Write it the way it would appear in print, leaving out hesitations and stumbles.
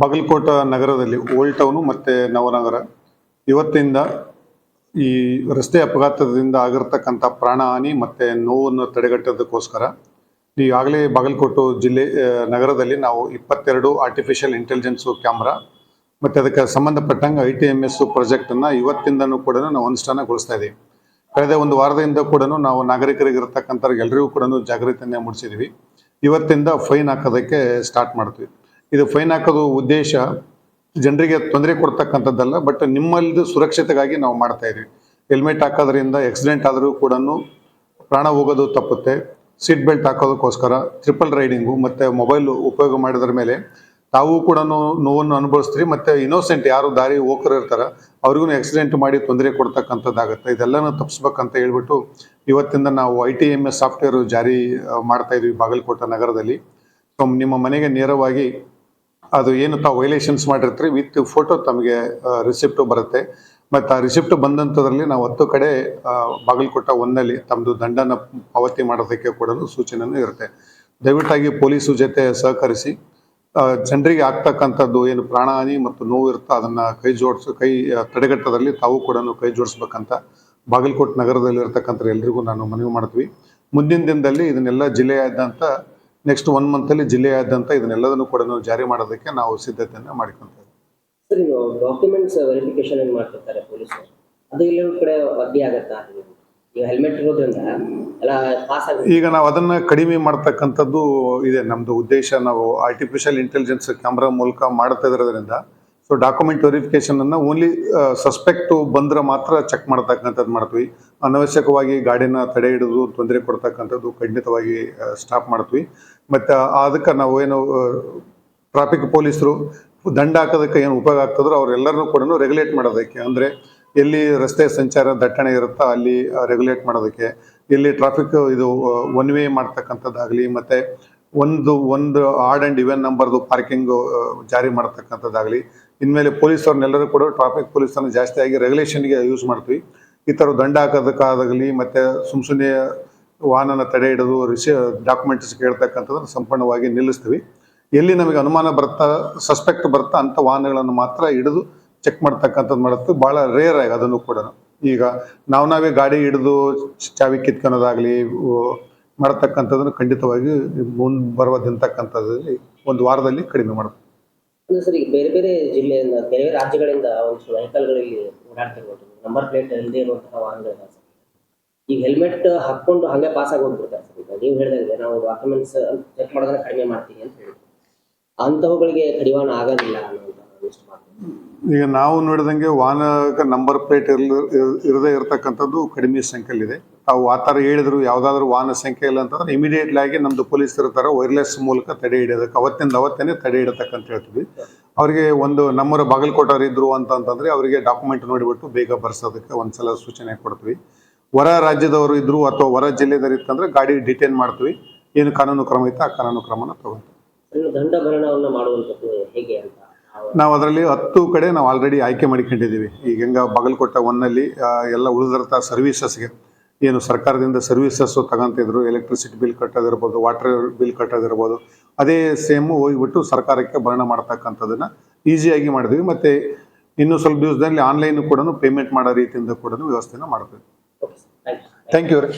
ಬಾಗಲಕೋಟ ನಗರದಲ್ಲಿ old town ಮತ್ತು ನವನಗರ ಇವತ್ತಿಂದ ಈ ರಸ್ತೆ ಅಪಘಾತದಿಂದ ಆಗಿರ್ತಕ್ಕಂಥ ಪ್ರಾಣಹಾನಿ ಮತ್ತು ನೋವನ್ನು ತಡೆಗಟ್ಟೋದಕ್ಕೋಸ್ಕರ ಈಗಾಗಲೇ ಬಾಗಲಕೋಟೆ ಜಿಲ್ಲೆ ನಗರದಲ್ಲಿ ನಾವು 22 ಆರ್ಟಿಫಿಷಿಯಲ್ ಇಂಟೆಲಿಜೆನ್ಸು ಕ್ಯಾಮ್ರಾ ಮತ್ತು ಅದಕ್ಕೆ ಸಂಬಂಧಪಟ್ಟಂಗೆ ITMS ಪ್ರಾಜೆಕ್ಟನ್ನು ಇವತ್ತಿಂದನೂ ಕೂಡ ನಾವು ಅನುಷ್ಠಾನಗೊಳಿಸ್ತಾ ಇದ್ದೀವಿ. ಕಳೆದ ಒಂದು ವಾರದಿಂದ ಕೂಡ ನಾವು ನಾಗರಿಕರಿಗೆ ಇರತಕ್ಕಂಥ ಎಲ್ಲರಿಗೂ ಕೂಡ ಜಾಗೃತಿಯನ್ನು ಮೂಡಿಸಿದ್ವಿ. ಇವತ್ತಿಂದ ಫೈನ್ ಹಾಕೋದಕ್ಕೆ ಸ್ಟಾರ್ಟ್ ಮಾಡ್ತೀವಿ. ಇದು ಫೈನ್ ಹಾಕೋದು ಉದ್ದೇಶ ಜನರಿಗೆ ತೊಂದರೆ ಕೊಡ್ತಕ್ಕಂಥದ್ದಲ್ಲ, ಬಟ್ ನಿಮ್ಮಲ್ಲಿ ಸುರಕ್ಷತೆಗಾಗಿ ನಾವು ಮಾಡ್ತಾ ಇದ್ದೀವಿ. ಹೆಲ್ಮೆಟ್ ಹಾಕೋದ್ರಿಂದ ಆಕ್ಸಿಡೆಂಟ್ ಆದರೂ ಕೂಡ ಪ್ರಾಣ ಹೋಗೋದು ತಪ್ಪುತ್ತೆ. ಸೀಟ್ ಬೆಲ್ಟ್ ಹಾಕೋದಕ್ಕೋಸ್ಕರ ಟ್ರಿಪಲ್ ರೈಡಿಂಗು ಮತ್ತು ಮೊಬೈಲ್ ಉಪಯೋಗ ಮಾಡಿದ್ರ ಮೇಲೆ ತಾವು ಕೂಡ ನೋವನ್ನು ಅನುಭವಿಸ್ತೀರಿ, ಮತ್ತು ಇನ್ನೋಸೆಂಟ್ ಯಾರು ದಾರಿ ಹೋಗರು ಇರ್ತಾರೆ ಅವ್ರಿಗೂ ಆಕ್ಸಿಡೆಂಟ್ ಮಾಡಿ ತೊಂದರೆ ಕೊಡ್ತಕ್ಕಂಥದ್ದಾಗುತ್ತೆ. ಇದೆಲ್ಲನೂ ತಪ್ಪಿಸ್ಬೇಕಂತ ಹೇಳ್ಬಿಟ್ಟು ಇವತ್ತಿಂದ ನಾವು ITMS ಸಾಫ್ಟ್ವೇರ್ ಜಾರಿ ಮಾಡ್ತಾ ಇದ್ವಿ ಬಾಗಲಕೋಟೆ ನಗರದಲ್ಲಿ. ಸೊ ನಿಮ್ಮ ಮನೆಗೆ ನೇರವಾಗಿ ಅದು ಏನು ತಾವು ವೈಲೇಷನ್ಸ್ ಮಾಡಿರ್ತೀರಿ ವಿತ್ ಫೋಟೋ ತಮಗೆ ರಿಸಿಪ್ಟು ಬರುತ್ತೆ. ಮತ್ತು ಆ ರಿಸಿಪ್ಟ್ ಬಂದಂಥದ್ರಲ್ಲಿ ನಾವು 10 ಕಡೆ ಬಾಗಲಕೋಟೆ ಒಂದಲ್ಲಿ ತಮ್ಮದು ದಂಡನ ಪಾವತಿ ಮಾಡೋದಕ್ಕೆ ಕೂಡ ಸೂಚನೆಯೂ ಇರುತ್ತೆ. ದಯವಿಟ್ಟಾಗಿ ಪೊಲೀಸು ಜೊತೆ ಸಹಕರಿಸಿ ಜನರಿಗೆ ಆಗ್ತಕ್ಕಂಥದ್ದು ಏನು ಪ್ರಾಣಹಾನಿ ಮತ್ತು ನೋವು ಇರುತ್ತೋ ಅದನ್ನು ಕೈ ತಡೆಗಟ್ಟೋದ್ರಲ್ಲಿ ತಾವು ಕೂಡ ಕೈ ಜೋಡಿಸ್ಬೇಕಂತ ಬಾಗಲಕೋಟೆ ನಗರದಲ್ಲಿ ಇರ್ತಕ್ಕಂಥ ಎಲ್ರಿಗೂ ನಾನು ಮನವಿ ಮಾಡ್ತೀವಿ. ಮುಂದಿನ ದಿನದಲ್ಲಿ ಇದನ್ನೆಲ್ಲ ಜಿಲ್ಲೆಯಾದ್ಯಂತ ನೆಕ್ಸ್ಟ್ 1 ಮಂತಲ್ಲಿ ಜಿಲ್ಲೆಯಾದ್ಯಂತ ಇದನ್ನೆಲ್ಲದನ್ನು ಕೂಡ ಜಾರಿ ಮಾಡೋದಕ್ಕೆ ನಾವು ಸಿದ್ಧತೆಯನ್ನು ಮಾಡ್ಕೊಳ್ತೇವೆ. ಸರ್, ಡಾಕ್ಯುಮೆಂಟ್ಸ್ ವೆರಿಫಿಕೇಶನ್ ಏನು ಮಾಡ್ತಿರ್ತಾರೆ ಪೊಲೀಸರು, ಅದು ಇಲ್ಲೊಂದು ಕಡೆ ಅಡ್ಡಿ ಆಗತ್ತಾ? ಈಗ ಹೆಲ್ಮೆಟ್ ಇರೋದ್ರಿಂದ ಎಲ್ಲ ಪಾಸ್ ಆಗುತ್ತೆ. ಈಗ ನಾವು ಅದನ್ನು ಕಡಿಮೆ ಮಾಡ್ತಕ್ಕಂಥದ್ದು ಇದೆ ನಮ್ಮದು ಉದ್ದೇಶ. ನಾವು ಆರ್ಟಿಫಿಷಿಯಲ್ ಇಂಟೆಲಿಜೆನ್ಸ್ ಕ್ಯಾಮ್ರಾ ಮೂಲಕ ಮಾಡ್ತಾ ಇರೋದ್ರಿಂದ ಸೊ ಡಾಕ್ಯುಮೆಂಟ್ ವೆರಿಫಿಕೇಷನನ್ನು ಓನ್ಲಿ ಸಸ್ಪೆಕ್ಟು ಬಂದರೆ ಮಾತ್ರ ಚೆಕ್ ಮಾಡ್ತಕ್ಕಂಥದ್ದು ಮಾಡ್ತೀವಿ. ಅನವಶ್ಯಕವಾಗಿ ಗಾಡಿನ ತಡೆ ಹಿಡಿದು ತೊಂದರೆ ಕೊಡ್ತಕ್ಕಂಥದ್ದು ಖಂಡಿತವಾಗಿ ಸ್ಟಾಪ್ ಮಾಡ್ತೀವಿ. ಮತ್ತು ಅದಕ್ಕೆ ನಾವು ಏನು ಟ್ರಾಫಿಕ್ ಪೊಲೀಸರು ದಂಡ ಹಾಕೋದಕ್ಕೆ ಏನು ಉಪಯೋಗ ಆಗ್ತದ್ರೋ ಅವರೆಲ್ಲರನ್ನೂ ಕೂಡ ರೆಗ್ಯುಲೇಟ್ ಮಾಡೋದಕ್ಕೆ, ಅಂದರೆ ಎಲ್ಲಿ ರಸ್ತೆ ಸಂಚಾರ ದಟ್ಟಣೆ ಇರುತ್ತೋ ಅಲ್ಲಿ ರೆಗ್ಯುಲೇಟ್ ಮಾಡೋದಕ್ಕೆ, ಎಲ್ಲಿ ಟ್ರಾಫಿಕ್ ಇದು ಒನ್ ವೇ ಮಾಡ್ತಕ್ಕಂಥದ್ದಾಗಲಿ, ಮತ್ತು ಒಂದು ಆಡ್ ಆ್ಯಂಡ್ ಇವೆನ್ ನಂಬರ್ದು ಪಾರ್ಕಿಂಗು ಜಾರಿ ಮಾಡ್ತಕ್ಕಂಥದ್ದಾಗಲಿ, ಇನ್ಮೇಲೆ ಪೊಲೀಸವ್ರನ್ನೆಲ್ಲರೂ ಕೂಡ ಟ್ರಾಫಿಕ್ ಪೊಲೀಸನ್ನು ಜಾಸ್ತಿಯಾಗಿ ರೆಗ್ಯುಲೇಷನ್ಗೆ ಯೂಸ್ ಮಾಡ್ತೀವಿ. ಈ ಥರ ದಂಡ ಹಾಕೋದಕ್ಕಾಗಲಿ ಮತ್ತು ಸುಮ್ಮನೆ ವಾಹನನ ತಡೆ ಹಿಡಿದು ಡಾಕ್ಯುಮೆಂಟ್ಸ್ ಕೇಳ್ತಕ್ಕಂಥದ್ದನ್ನು ಸಂಪೂರ್ಣವಾಗಿ ನಿಲ್ಲಿಸ್ತೀವಿ. ಎಲ್ಲಿ ನಮಗೆ ಅನುಮಾನ ಬರ್ತಾ ಸಸ್ಪೆಕ್ಟ್ ಬರ್ತಾ ಅಂಥ ವಾಹನಗಳನ್ನು ಮಾತ್ರ ಹಿಡಿದು ಚೆಕ್ ಮಾಡ್ತಕ್ಕಂಥದ್ದು ಮಾಡುತ್ತೆ. ಭಾಳ ರೇರ್ ಆಗಿ ಅದನ್ನು ಕೂಡ ಈಗ ನಾವೇ ಗಾಡಿ ಹಿಡಿದು ಚಾವಿ ಕಿತ್ಕೊಳೋದಾಗಲಿ ಮಾಡತಕ್ಕಂಥದ್ದನ್ನು ಖಂಡಿತವಾಗಿ ಮುಂದೆ ಬರುವುದಂತಕ್ಕಂಥದ್ದಲ್ಲಿ ಒಂದು ವಾರದಲ್ಲಿ ಕಡಿಮೆ ಮಾಡ್ತೀವಿ. ಸರ್, ಈಗ ಬೇರೆ ಬೇರೆ ಜಿಲ್ಲೆಯಿಂದ ಬೇರೆ ರಾಜ್ಯಗಳಿಂದ ಒಂದು ವೆಹಿಕಲ್ಗಳಲ್ಲಿ ಓಡಾಡ್ತಿರ್ಬೋದು, ನಂಬರ್ ಪ್ಲೇಟ್ ಇಲ್ಲದೆ ಇರುವಂತಹ ವಾಹನಗಳಿದೆ. ಈಗ ಹೆಲ್ಮೆಟ್ ಹಾಕ್ಕೊಂಡು ಹಾಗೆ ಪಾಸ್ ಆಗಿ ಹೋಗ್ಬಿಡ್ತಾರೆ ಸರ್. ಈಗ ನೀವು ಹೇಳಿದಂಗೆ ನಾವು ಡಾಕ್ಯುಮೆಂಟ್ಸ್ ಚೆಕ್ ಮಾಡೋದನ್ನ ಕಡಿಮೆ ಮಾಡ್ತೀವಿ ಅಂತ ಹೇಳಿದ್ವಿ, ಅಂಥವುಗಳಿಗೆ ಕಡಿವಾಣ ಆಗೋದಿಲ್ಲ ಅನ್ನೋದು ಇಷ್ಟು ಮಾತು. ಈಗ ನಾವು ನೋಡಿದಂಗೆ ವಾಹನಕ್ಕೆ ನಂಬರ್ ಪ್ಲೇಟ್ ಇರದೇ ಇರತಕ್ಕಂಥದ್ದು ಕಡಿಮೆ ಸಂಖ್ಯೆಯಲ್ಲಿದೆ. ತಾವು ಆ ಥರ ಹೇಳಿದ್ರು ಯಾವುದಾದ್ರೂ ವಾಹನ ಸಂಖ್ಯೆ ಇಲ್ಲ ಅಂತಂದ್ರೆ ಇಮಿಡಿಯೇಟ್ಲಿ ಆಗಿ ನಮ್ಮದು ಪೊಲೀಸ್ ಇರ್ತಾರೆ ವೈರ್ಲೆಸ್ ಮೂಲಕ ತಡೆ ಹಿಡಿಯೋದಕ್ಕೆ ಅವತ್ತೇ ತಡೆ ಹಿಡತಕ್ಕಂತ ಹೇಳ್ತೀವಿ. ಅವರಿಗೆ ಒಂದು ನಮ್ಮರ ಬಾಗಲಕೋಟವ್ರು ಇದ್ರು ಅಂತಂತಂದರೆ ಅವರಿಗೆ ಡಾಕ್ಯುಮೆಂಟ್ ನೋಡಿಬಿಟ್ಟು ಬೇಗ ಬರ್ಸೋದಕ್ಕೆ ಒಂದ್ಸಲ ಸೂಚನೆ ಕೊಡ್ತೀವಿ. ಹೊರ ರಾಜ್ಯದವರು ಇದ್ರು ಅಥವಾ ಹೊರ ಜಿಲ್ಲೆದವರು ಇತ್ತಂದ್ರೆ ಗಾಡಿ ಡಿಟೈನ್ ಮಾಡ್ತೀವಿ. ಏನು ಕಾನೂನು ಕ್ರಮ ಇತ್ತು ಆ ಕಾನೂನು ಕ್ರಮನ ತಗೊಳ್ತೀವಿ. ದಂಡ ಭರಣವನ್ನು ಮಾಡುವಂಥದ್ದು ಹೇಗೆ ಅಂತ ನಾವು ಅದರಲ್ಲಿ 10 ಕಡೆ ನಾವು ಆಲ್ರೆಡಿ ಆಯ್ಕೆ ಮಾಡ್ಕೊಂಡಿದ್ದೀವಿ. ಈಗ ಹೆಂಗ ಬಾಗಲಕೋಟೆ ಒಂದಲ್ಲಿ ಎಲ್ಲ ಉಳಿದಿರ್ತ ಸರ್ವೀಸಸ್ಗೆ ಏನು ಸರ್ಕಾರದಿಂದ ಸರ್ವೀಸಸ್ಸು ತಗೊಂತಿದ್ರು, ಎಲೆಕ್ಟ್ರಿಸಿಟಿ ಬಿಲ್ ಕಟ್ಟೋದಿರ್ಬೋದು, ವಾಟರ್ ಬಿಲ್ ಕಟ್ಟೋದಿರ್ಬೋದು, ಅದೇ ಸೇಮು ಹೋಗಿಬಿಟ್ಟು ಸರ್ಕಾರಕ್ಕೆ ಭರಣ ಮಾಡ್ತಕ್ಕಂಥದ್ದನ್ನು ಈಸಿಯಾಗಿ ಮಾಡಿದ್ವಿ. ಮತ್ತು ಇನ್ನೂ ಸ್ವಲ್ಪ ದಿವಸದಲ್ಲಿ ಆನ್ಲೈನ್ ಕೂಡ ಪೇಮೆಂಟ್ ಮಾಡೋ ರೀತಿಯಿಂದ ಕೂಡ ವ್ಯವಸ್ಥೆನ ಮಾಡ್ತೀವಿ. ಥ್ಯಾಂಕ್ ಯು ರೀ.